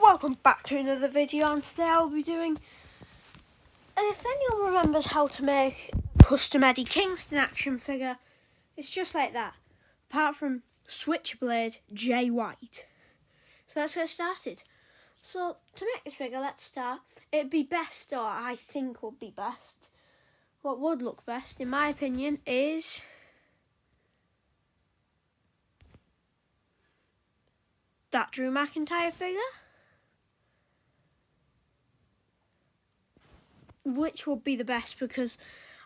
Welcome back to another video, and today I'll be doing, if anyone remembers how to make custom Eddie Kingston action figure, it's just like that, apart from Switchblade Jay White. So let's get started. So to make this figure, let's start. It'd be best, or I think would be best, what would look best in my opinion is that Drew McIntyre figure. Which would be the best, because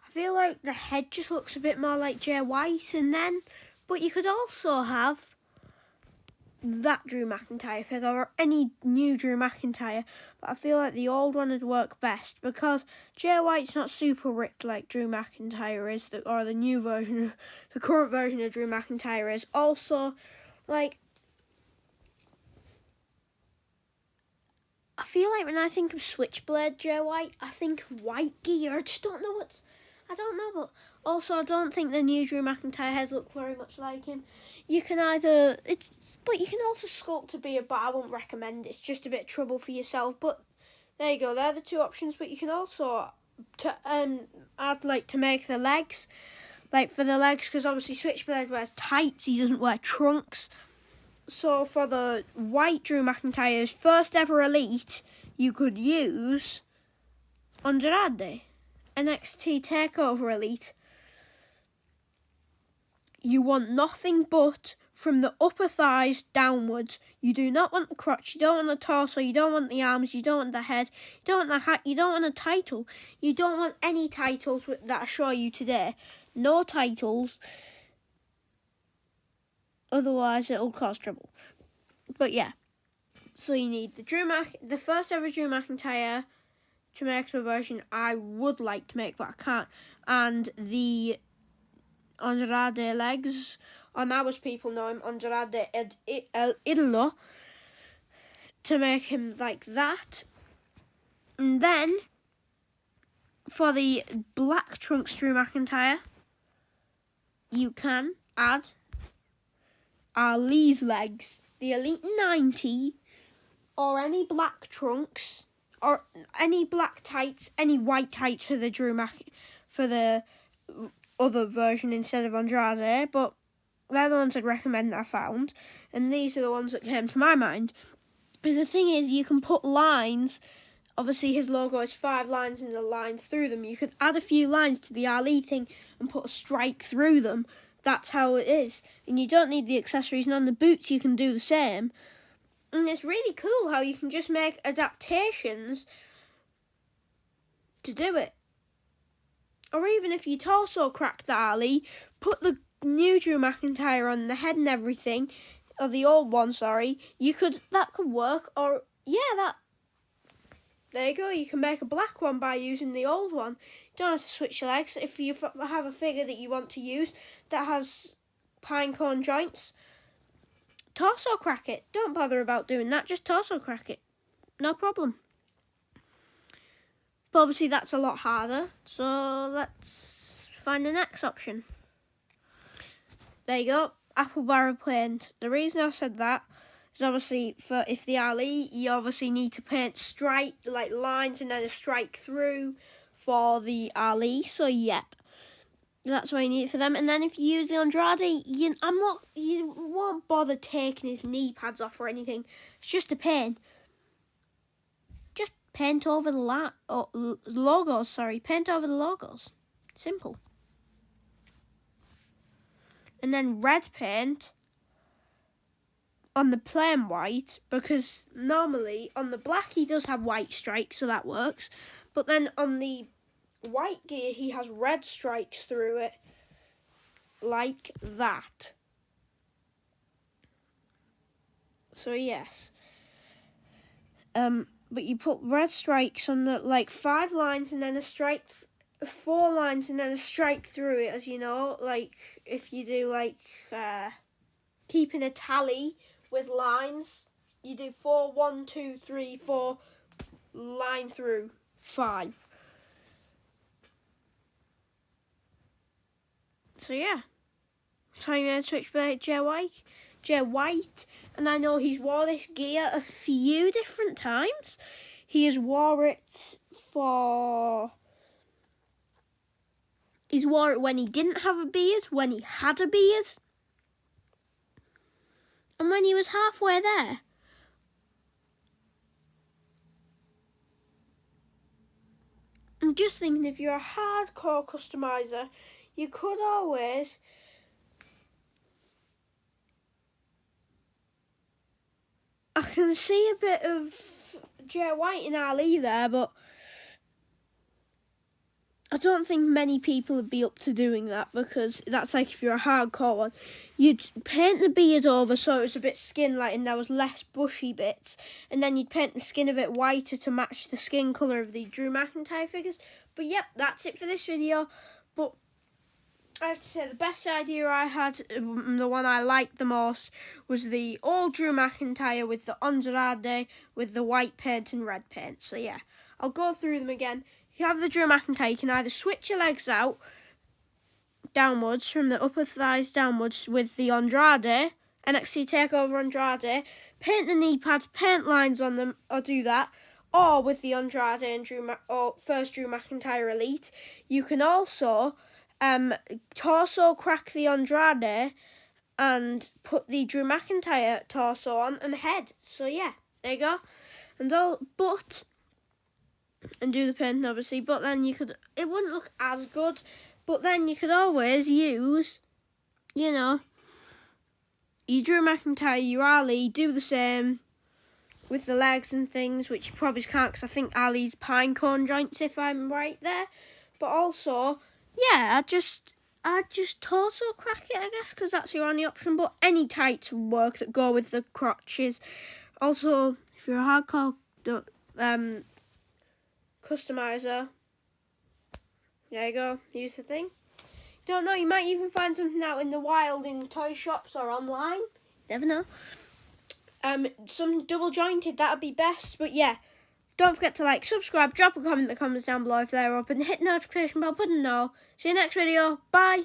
I feel like the head just looks a bit more like Jay White, but you could also have that Drew McIntyre figure or any new Drew McIntyre, but I feel like the old one would work best because Jay White's not super ripped like Drew McIntyre is, or the new version, the current version of Drew McIntyre is. Also, like, I feel like when I think of Switchblade Jay White, I think of white gear. I just don't know but also I don't think the new Drew McIntyre heads look very much like him. You can also sculpt a beard, but I wouldn't recommend it. It's just a bit of trouble for yourself. But there you go, they're the two options. But you can also add, like, to make the legs, like for the legs, because obviously Switchblade wears tights, he doesn't wear trunks. So for the white Drew McIntyre's first ever elite, you could use Andrade. NXT TakeOver Elite. You want nothing but from the upper thighs downwards. You do not want the crotch, you don't want the torso, you don't want the arms, you don't want the head, you don't want the hat, you don't want a title. You don't want any titles that I show you today. No titles. Otherwise it'll cause trouble. But yeah. So you need the first ever Drew McIntyre to make the version I would like to make, but I can't. And the Andrade legs, or now as people know him, Andrade El Idolo, to make him like that. And then for the black trunks Drew McIntyre, you can add Ali's legs, the Elite 90, or any black trunks, or any black tights, any white tights for the for the other version instead of Andrade, but they're the ones I'd recommend that I found, and these are the ones that came to my mind. Because the thing is, you can put lines, obviously his logo is 5 lines and the lines through them. You could add a few lines to the Ali thing and put a strike through them. That's how it is. And you don't need the accessories, and on the boots you can do the same. And it's really cool how you can just make adaptations to do it. Or even if you torso crack the Ali, put the new Drew McIntyre on the head and everything, or the old one, sorry, that could work. Or, yeah, there you go, you can make a black one by using the old one. You don't have to switch your legs. If you have a figure that you want to use that has pinecone joints, torso crack it. Don't bother about doing that, just torso crack it. No problem. But obviously that's a lot harder, so let's find the next option. There you go, apple barrel paint. The reason I said that is obviously if the Ali, you obviously need to paint straight, like lines and then a strike through for the Ali, so yep. That's what you need for them. And then if you use the Andrade, you won't bother taking his knee pads off or anything. It's just a paint. Just paint over the logos, sorry. Paint over the logos. Simple. And then red paint on the plain white, because normally on the black he does have white stripes, so that works. But then on the white gear he has red stripes through it, like that. So yes, but you put red stripes on the, like, 5 lines and then a strike, 4 lines and then a strike through it, as you know, like if you do like keeping a tally with lines, you do 4, 1, 2, 3, 4, line through 5. So yeah, that's how you made Switchblade Jay White. Jay White, and I know he's wore this gear a few different times. He has wore it He's wore it when he didn't have a beard, when he had a beard, and when he was halfway there. I'm just thinking, if you're a hardcore customizer, you could always I can see a bit of Jay White in Ali there, but I don't think many people would be up to doing that, because that's like if you're a hardcore one. You'd paint the beard over so it was a bit skin-like and there was less bushy bits, and then you'd paint the skin a bit whiter to match the skin colour of the Drew McIntyre figures. But yep, that's it for this video. But I have to say, the best idea I had, the one I liked the most, was the old Drew McIntyre with the Andrade with the white paint and red paint. So yeah, I'll go through them again. If you have the Drew McIntyre, you can either switch your legs out downwards, from the upper thighs downwards, with the Andrade, NXT TakeOver Andrade, paint the knee pads, paint lines on them, or do that, or with the Andrade and first Drew McIntyre Elite. You can also torso crack the Andrade and put the Drew McIntyre torso on and head. So yeah, there you go. And do the painting obviously, but then it wouldn't look as good, but then you could always use, your Drew McIntyre, your Ali, do the same with the legs and things, which you probably can't, because I think Ali's pine cone joints, if I'm right there. But also, yeah, I'd just torso crack it, I guess, because that's your only option. But any tights would work that go with the crotches. Also, if you're a hardcore customizer, there you go, use the thing. Don't know, you might even find something out in the wild in toy shops or online. Never know. Some double jointed, that would be best. But yeah, don't forget to like, subscribe, drop a comment in the comments down below if they're up, and hit the notification bell button and all. See you next video. Bye.